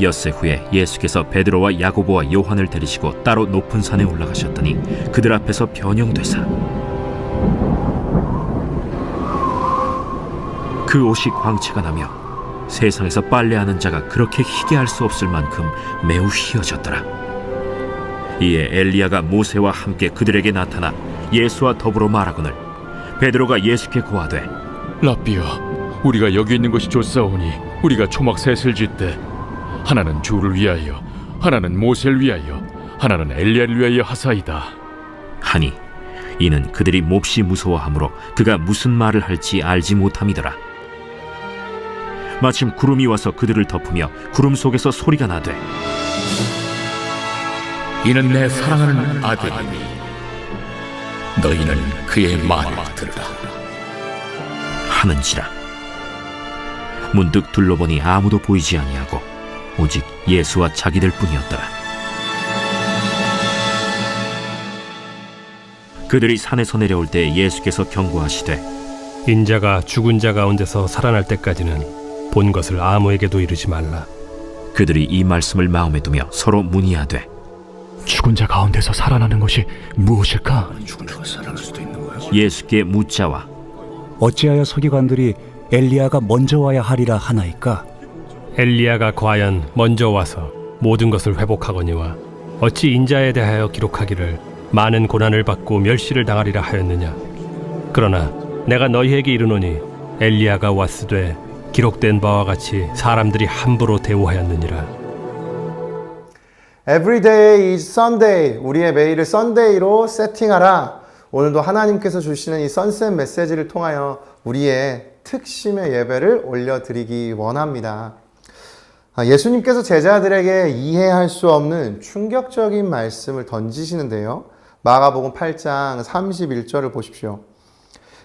엿새 후에 예수께서 베드로와 야고보와 요한을 데리시고 따로 높은 산에 올라가셨더니 그들 앞에서 변형되사 그 옷이 광채가 나며 세상에서 빨래하는 자가 그렇게 희게 할 수 없을 만큼 매우 희어졌더라. 이에 엘리야가 모세와 함께 그들에게 나타나 예수와 더불어 말하거늘 베드로가 예수께 고하되 라삐여, 우리가 여기 있는 것이 좋사오니 우리가 초막 셋을 짓되 하나는 주를 위하여, 하나는 모세를 위하여, 하나는 엘리야를 위하여 하사이다 하니 이는 그들이 몹시 무서워하므로 그가 무슨 말을 할지 알지 못함이더라. 마침 구름이 와서 그들을 덮으며 구름 속에서 소리가 나되 이는 내 사랑하는 아들이니 너희는 그의 말을 들으라 하는지라. 문득 둘러보니 아무도 보이지 아니하고 오직 예수와 자기들 뿐이었더라. 그들이 산에서 내려올 때 예수께서 경고하시되 인자가 죽은 자 가운데서 살아날 때까지는 본 것을 아무에게도 이르지 말라. 그들이 이 말씀을 마음에 두며 서로 문의하되 죽은 자 가운데서 살아나는 것이 무엇일까? 예수께 묻자와 어찌하여 서기관들이 엘리야가 먼저 와야 하리라 하나이까? 엘리야가 과연 먼저 와서 모든 것을 회복하거니와 어찌 인자에 대하여 기록하기를 많은 고난을 받고 멸시를 당하리라 하였느냐. 그러나 내가 너희에게 이르노니 엘리야가 왔으되 기록된 바와 같이 사람들이 함부로 대우하였느니라. Every day is Sunday. 우리의 매일을 썬데이로 세팅하라. 오늘도 하나님께서 주시는 이 선셋 메시지를 통하여 우리의 특심의 예배를 올려드리기 원합니다. 예수님께서 제자들에게 이해할 수 없는 충격적인 말씀을 던지시는데요. 마가복음 8장 31절을 보십시오.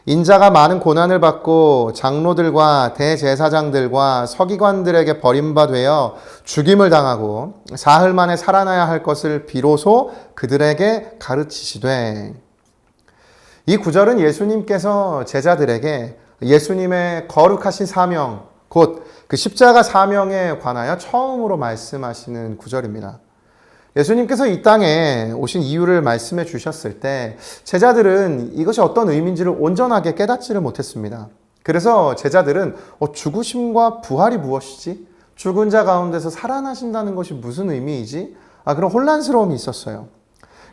인자가 많은 고난을 받고 장로들과 대제사장들과 서기관들에게 버림바 되어 죽임을 당하고 사흘 만에 살아나야 할 것을 비로소 그들에게 가르치시되. 이 구절은 예수님께서 제자들에게 예수님의 거룩하신 사명, 곧 그 십자가 사명에 관하여 처음으로 말씀하시는 구절입니다. 예수님께서 이 땅에 오신 이유를 말씀해 주셨을 때 제자들은 이것이 어떤 의미인지를 온전하게 깨닫지를 못했습니다. 그래서 제자들은 죽으심과 부활이 무엇이지? 죽은 자 가운데서 살아나신다는 것이 무슨 의미이지? 그런 혼란스러움이 있었어요.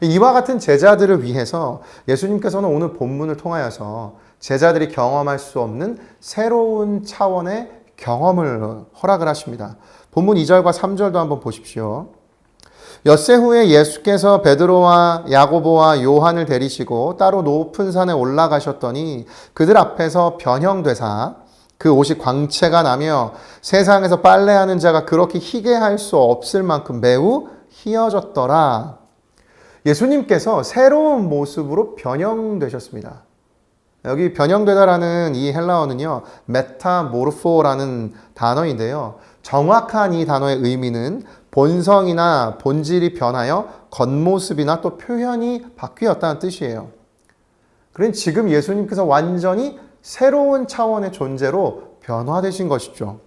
이와 같은 제자들을 위해서 예수님께서는 오늘 본문을 통하여서 제자들이 경험할 수 없는 새로운 차원의 경험을 허락을 하십니다. 본문 2절과 3절도 한번 보십시오. 엿새 후에 예수께서 베드로와 야고보와 요한을 데리시고 따로 높은 산에 올라가셨더니 그들 앞에서 변형되사 그 옷이 광채가 나며 세상에서 빨래하는 자가 그렇게 희게 할 수 없을 만큼 매우 희어졌더라. 예수님께서 새로운 모습으로 변형되셨습니다. 여기 변형되다라는 이 헬라어는요, 메타모르포라는 단어인데요. 정확한 이 단어의 의미는 본성이나 본질이 변하여 겉모습이나 또 표현이 바뀌었다는 뜻이에요. 그러니 지금 예수님께서 완전히 새로운 차원의 존재로 변화되신 것이죠.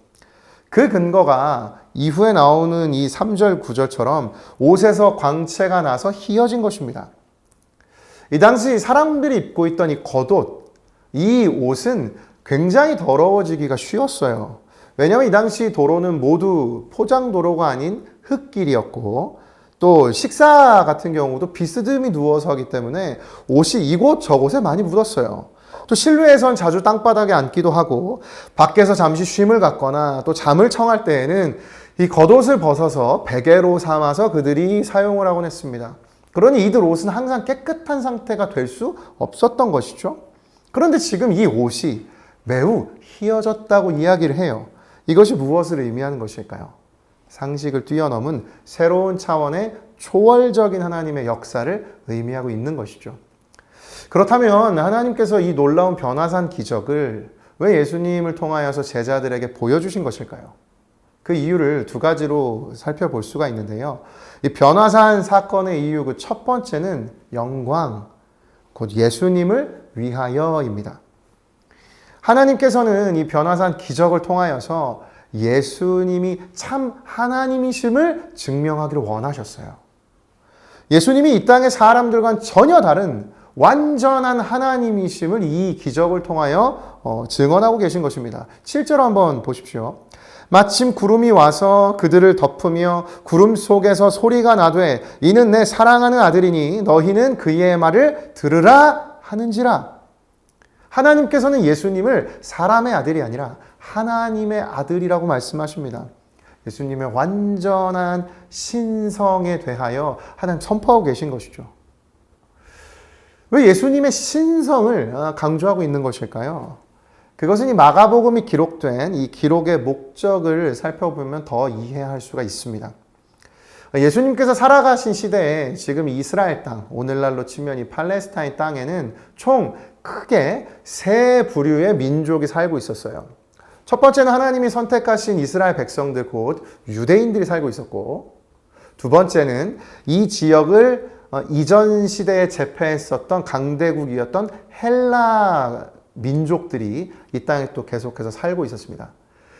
그 근거가 이후에 나오는 이 3절, 9절처럼 옷에서 광채가 나서 희어진 것입니다. 이 당시 사람들이 입고 있던 이 겉옷, 이 옷은 굉장히 더러워지기가 쉬웠어요. 왜냐하면 이 당시 도로는 모두 포장도로가 아닌 흙길이었고 또 식사 같은 경우도 비스듬히 누워서 하기 때문에 옷이 이곳 저곳에 많이 묻었어요. 또 실외에선 자주 땅바닥에 앉기도 하고 밖에서 잠시 쉼을 갖거나 또 잠을 청할 때에는 이 겉옷을 벗어서 베개로 삼아서 그들이 사용을 하곤 했습니다. 그러니 이들 옷은 항상 깨끗한 상태가 될 수 없었던 것이죠. 그런데 지금 이 옷이 매우 희어졌다고 이야기를 해요. 이것이 무엇을 의미하는 것일까요? 상식을 뛰어넘은 새로운 차원의 초월적인 하나님의 역사를 의미하고 있는 것이죠. 그렇다면 하나님께서 이 놀라운 변화산 기적을 왜 예수님을 통하여서 제자들에게 보여주신 것일까요? 그 이유를 두 가지로 살펴볼 수가 있는데요. 이 변화산 사건의 이유 그 첫 번째는 영광, 곧 예수님을 위하여입니다. 하나님께서는 이 변화산 기적을 통하여서 예수님이 참 하나님이심을 증명하기를 원하셨어요. 예수님이 이 땅의 사람들과는 전혀 다른 완전한 하나님이심을 이 기적을 통하여 증언하고 계신 것입니다. 7절 한번 보십시오. 마침 구름이 와서 그들을 덮으며 구름 속에서 소리가 나되 이는 내 사랑하는 아들이니 너희는 그의 말을 들으라 하는지라. 하나님께서는 예수님을 사람의 아들이 아니라 하나님의 아들이라고 말씀하십니다. 예수님의 완전한 신성에 대하여 하나님 선포하고 계신 것이죠. 왜 예수님의 신성을 강조하고 있는 것일까요? 그것은 이 마가복음이 기록된 이 기록의 목적을 살펴보면 더 이해할 수가 있습니다. 예수님께서 살아가신 시대에 지금 이스라엘 땅, 오늘날로 치면 이 팔레스타인 땅에는 총 크게 세 부류의 민족이 살고 있었어요. 첫 번째는 하나님이 선택하신 이스라엘 백성들, 곧 유대인들이 살고 있었고, 두 번째는 이 지역을 이전 시대에 제패했었던 강대국이었던 헬라 민족들이 이 땅에 또 계속해서 살고 있었습니다.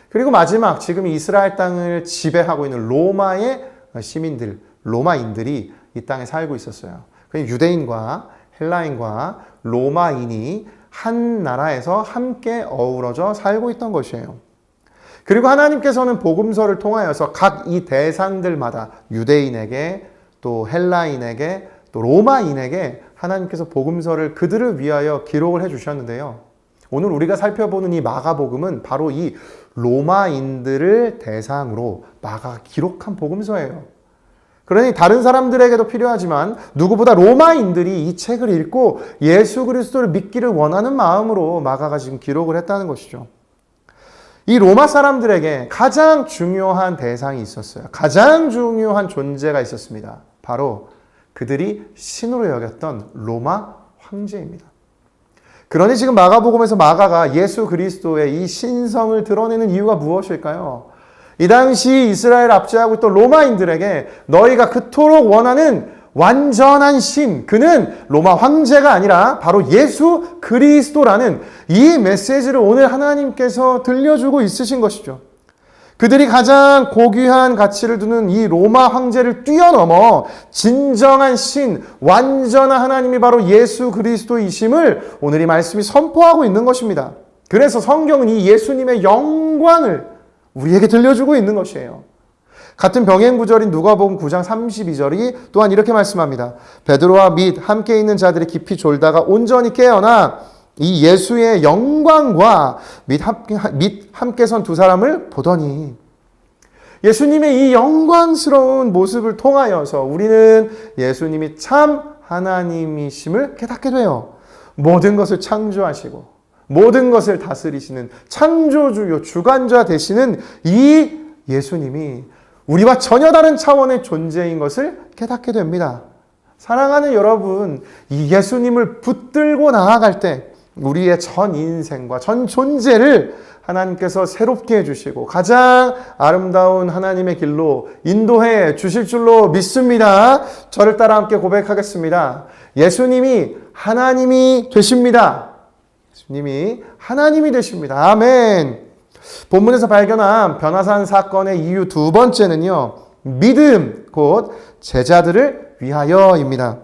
그리고 마지막 지금 이스라엘 땅을 지배하고 있는 로마의 시민들, 로마인들이 이 땅에 살고 있었어요. 유대인과 헬라인과 로마인이 한 나라에서 함께 어우러져 살고 있던 것이에요. 그리고 하나님께서는 복음서를 통하여서 각 이 대상들마다 유대인에게 또 헬라인에게 또 로마인에게 하나님께서 복음서를 그들을 위하여 기록을 해주셨는데요. 오늘 우리가 살펴보는 이 마가복음은 바로 이 로마인들을 대상으로 마가가 기록한 복음서예요. 그러니 다른 사람들에게도 필요하지만 누구보다 로마인들이 이 책을 읽고 예수 그리스도를 믿기를 원하는 마음으로 마가가 지금 기록을 했다는 것이죠. 이 로마 사람들에게 가장 중요한 대상이 있었어요. 가장 중요한 존재가 있었습니다. 바로 그들이 신으로 여겼던 로마 황제입니다. 그러니 지금 마가복음에서 마가가 예수 그리스도의 이 신성을 드러내는 이유가 무엇일까요? 이 당시 이스라엘 압제하고 있던 로마인들에게 너희가 그토록 원하는 완전한 신, 그는 로마 황제가 아니라 바로 예수 그리스도라는 이 메시지를 오늘 하나님께서 들려주고 있으신 것이죠. 그들이 가장 고귀한 가치를 두는 이 로마 황제를 뛰어넘어 진정한 신, 완전한 하나님이 바로 예수 그리스도이심을 오늘 이 말씀이 선포하고 있는 것입니다. 그래서 성경은 이 예수님의 영광을 우리에게 들려주고 있는 것이에요. 같은 병행 구절인 누가복음 9장 32절이 또한 이렇게 말씀합니다. 베드로와 및 함께 있는 자들이 깊이 졸다가 온전히 깨어나 이 예수의 영광과 및 함께 선 두 사람을 보더니, 예수님의 이 영광스러운 모습을 통하여서 우리는 예수님이 참 하나님이심을 깨닫게 돼요. 모든 것을 창조하시고 모든 것을 다스리시는 창조주요 주관자 되시는 이 예수님이 우리와 전혀 다른 차원의 존재인 것을 깨닫게 됩니다. 사랑하는 여러분, 이 예수님을 붙들고 나아갈 때 우리의 전 인생과 전 존재를 하나님께서 새롭게 해주시고 가장 아름다운 하나님의 길로 인도해 주실 줄로 믿습니다. 저를 따라 함께 고백하겠습니다. 예수님이 하나님이 되십니다. 예수님이 하나님이 되십니다. 아멘. 본문에서 발견한 변화산 사건의 이유 두 번째는요, 믿음, 곧 제자들을 위하여입니다.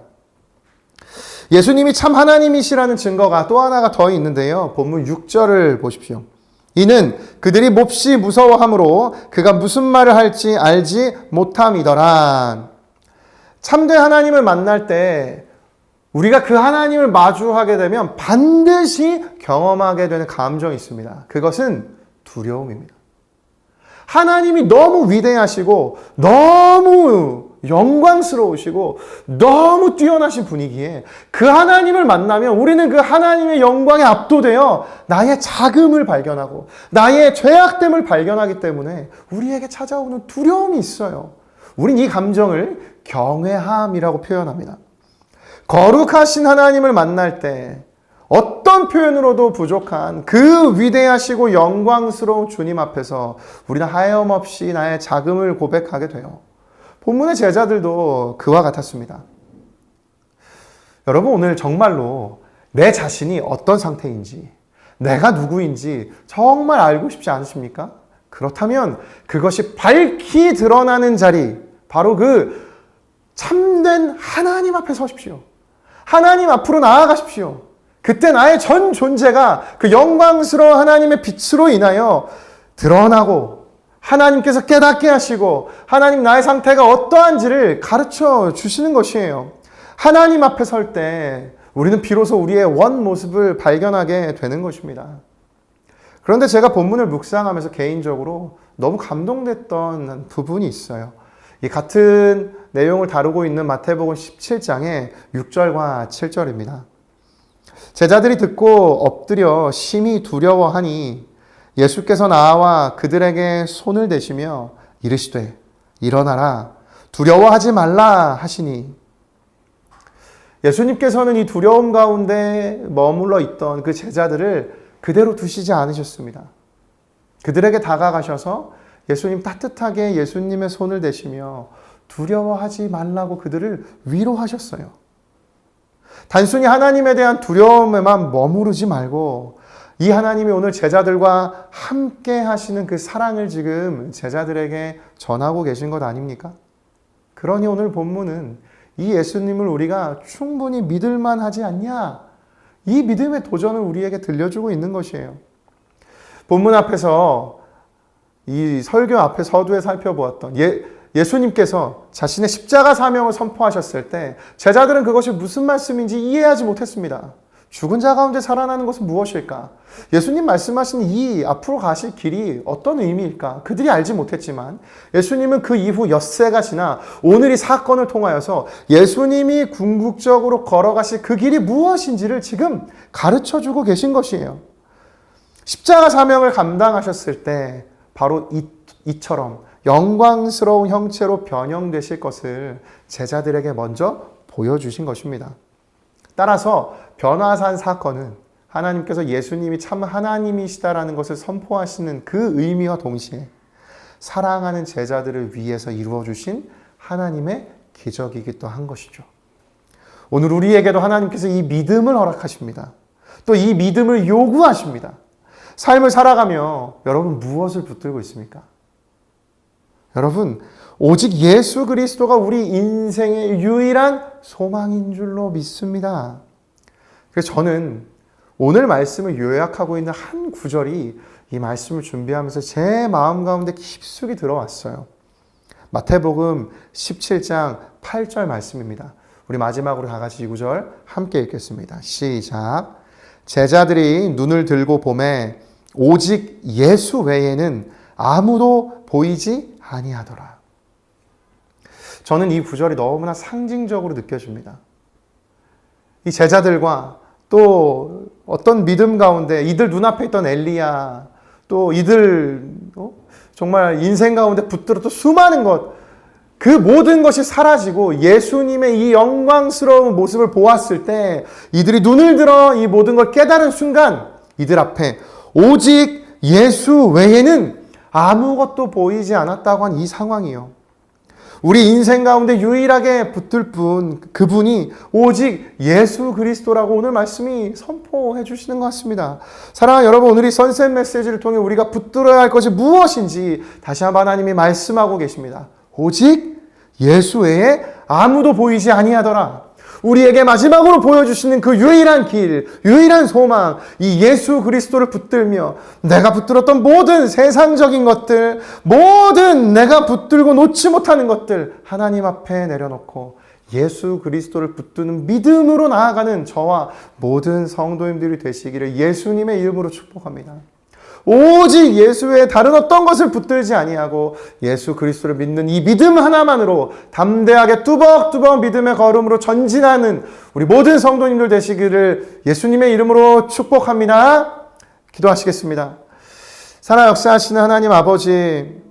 예수님이 참 하나님이시라는 증거가 또 하나가 더 있는데요. 본문 6절을 보십시오. 이는 그들이 몹시 무서워함으로 그가 무슨 말을 할지 알지 못함이더라. 참된 하나님을 만날 때 우리가 그 하나님을 마주하게 되면 반드시 경험하게 되는 감정이 있습니다. 그것은 두려움입니다. 하나님이 너무 위대하시고 너무 영광스러우시고 너무 뛰어나신 분이기에 그 하나님을 만나면 우리는 그 하나님의 영광에 압도되어 나의 작음을 발견하고 나의 죄악됨을 발견하기 때문에 우리에게 찾아오는 두려움이 있어요. 우린 이 감정을 경외함이라고 표현합니다. 거룩하신 하나님을 만날 때 어떤 표현으로도 부족한 그 위대하시고 영광스러운 주님 앞에서 우리는 하염없이 나의 작음을 고백하게 돼요. 본문의 제자들도 그와 같았습니다. 여러분, 오늘 정말로 내 자신이 어떤 상태인지, 내가 누구인지 정말 알고 싶지 않으십니까? 그렇다면 그것이 밝히 드러나는 자리, 바로 그 참된 하나님 앞에 서십시오. 하나님 앞으로 나아가십시오. 그때 나의 전 존재가 그 영광스러운 하나님의 빛으로 인하여 드러나고 하나님께서 깨닫게 하시고 하나님 나의 상태가 어떠한지를 가르쳐 주시는 것이에요. 하나님 앞에 설 때 우리는 비로소 우리의 원 모습을 발견하게 되는 것입니다. 그런데 제가 본문을 묵상하면서 개인적으로 너무 감동됐던 부분이 있어요. 이 같은 내용을 다루고 있는 마태복음 17장의 6절과 7절입니다. 제자들이 듣고 엎드려 심히 두려워하니 예수께서 나와 그들에게 손을 대시며 이르시되 일어나라 두려워하지 말라 하시니, 예수님께서는 이 두려움 가운데 머물러 있던 그 제자들을 그대로 두시지 않으셨습니다. 그들에게 다가가셔서 예수님 따뜻하게 예수님의 손을 대시며 두려워하지 말라고 그들을 위로하셨어요. 단순히 하나님에 대한 두려움에만 머무르지 말고 이 하나님이 오늘 제자들과 함께 하시는 그 사랑을 지금 제자들에게 전하고 계신 것 아닙니까? 그러니 오늘 본문은 이 예수님을 우리가 충분히 믿을만 하지 않냐? 이 믿음의 도전을 우리에게 들려주고 있는 것이에요. 본문 앞에서 이 설교 앞에 서두에 살펴보았던 예수님께서 자신의 십자가 사명을 선포하셨을 때 제자들은 그것이 무슨 말씀인지 이해하지 못했습니다. 죽은 자 가운데 살아나는 것은 무엇일까? 예수님 말씀하신 이 앞으로 가실 길이 어떤 의미일까? 그들이 알지 못했지만 예수님은 그 이후 엿새가 지나 오늘 이 사건을 통하여서 예수님이 궁극적으로 걸어가실 그 길이 무엇인지를 지금 가르쳐주고 계신 것이에요. 십자가 사명을 감당하셨을 때 바로 이처럼 영광스러운 형체로 변형되실 것을 제자들에게 먼저 보여주신 것입니다. 따라서 변화산 사건은 하나님께서 예수님이 참 하나님이시다라는 것을 선포하시는 그 의미와 동시에 사랑하는 제자들을 위해서 이루어주신 하나님의 기적이기도 한 것이죠. 오늘 우리에게도 하나님께서 이 믿음을 허락하십니다. 또 이 믿음을 요구하십니다. 삶을 살아가며 여러분 무엇을 붙들고 있습니까? 여러분 오직 예수 그리스도가 우리 인생의 유일한 소망인 줄로 믿습니다. 그래서 저는 오늘 말씀을 요약하고 있는 한 구절이 이 말씀을 준비하면서 제 마음 가운데 깊숙이 들어왔어요. 마태복음 17장 8절 말씀입니다. 우리 마지막으로 다 같이 이 구절 함께 읽겠습니다. 시작. 제자들이 눈을 들고 보매 오직 예수 외에는 아무도 보이지 아니하더라. 저는 이 구절이 너무나 상징적으로 느껴집니다. 이 제자들과 또 어떤 믿음 가운데 이들 눈앞에 있던 엘리야, 또 이들 정말 인생 가운데 붙들었던 수많은 것, 그 모든 것이 사라지고 예수님의 이 영광스러운 모습을 보았을 때 이들이 눈을 들어 이 모든 걸 깨달은 순간 이들 앞에 오직 예수 외에는 아무것도 보이지 않았다고 한 이 상황이요. 우리 인생 가운데 유일하게 붙들 분, 그분이 오직 예수 그리스도라고 오늘 말씀이 선포해 주시는 것 같습니다. 사랑하는 여러분, 오늘 이 선셋 메시지를 통해 우리가 붙들어야 할 것이 무엇인지 다시 한번 하나님이 말씀하고 계십니다. 오직 예수 외에 아무도 보이지 아니하더라. 우리에게 마지막으로 보여주시는 그 유일한 길, 유일한 소망, 이 예수 그리스도를 붙들며 내가 붙들었던 모든 세상적인 것들, 모든 내가 붙들고 놓지 못하는 것들 하나님 앞에 내려놓고 예수 그리스도를 붙드는 믿음으로 나아가는 저와 모든 성도님들이 되시기를 예수님의 이름으로 축복합니다. 오직 예수 외에 다른 어떤 것을 붙들지 아니하고 예수 그리스도를 믿는 이 믿음 하나만으로 담대하게 뚜벅뚜벅 믿음의 걸음으로 전진하는 우리 모든 성도님들 되시기를 예수님의 이름으로 축복합니다. 기도하시겠습니다. 살아 역사하시는 하나님 아버지,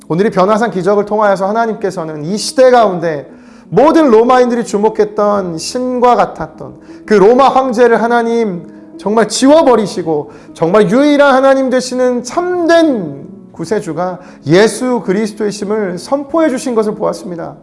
오늘이 변화산 기적을 통하여서 하나님께서는 이 시대 가운데 모든 로마인들이 주목했던 신과 같았던 그 로마 황제를 하나님 정말 지워버리시고 정말 유일한 하나님 되시는 참된 구세주가 예수 그리스도이심을 선포해 주신 것을 보았습니다.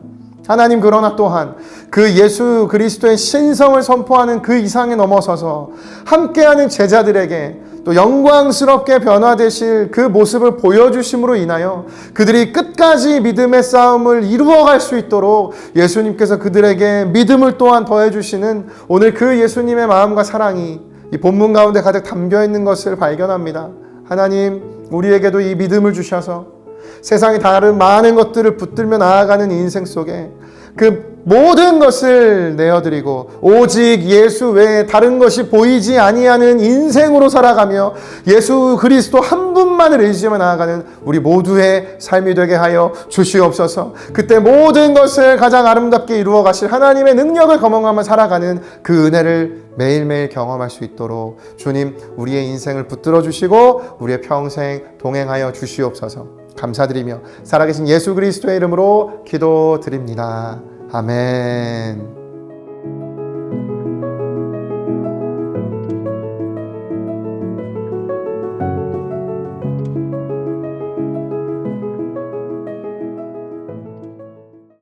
하나님, 그러나 또한 그 예수 그리스도의 신성을 선포하는 그 이상에 넘어서서 함께하는 제자들에게 또 영광스럽게 변화되실 그 모습을 보여주심으로 인하여 그들이 끝까지 믿음의 싸움을 이루어갈 수 있도록 예수님께서 그들에게 믿음을 또한 더해주시는 오늘 그 예수님의 마음과 사랑이 이 본문 가운데 가득 담겨 있는 것을 발견합니다. 하나님, 우리에게도 이 믿음을 주셔서 세상의 다른 많은 것들을 붙들며 나아가는 인생 속에 그 모든 것을 내어드리고 오직 예수 외에 다른 것이 보이지 아니하는 인생으로 살아가며 예수 그리스도 한 분만을 의지하며 나아가는 우리 모두의 삶이 되게 하여 주시옵소서. 그때 모든 것을 가장 아름답게 이루어 가실 하나님의 능력을 경험하며 살아가는 그 은혜를 매일매일 경험할 수 있도록 주님, 우리의 인생을 붙들어 주시고 우리의 평생 동행하여 주시옵소서. 감사드리며 살아계신 예수 그리스도의 이름으로 기도드립니다. 아멘.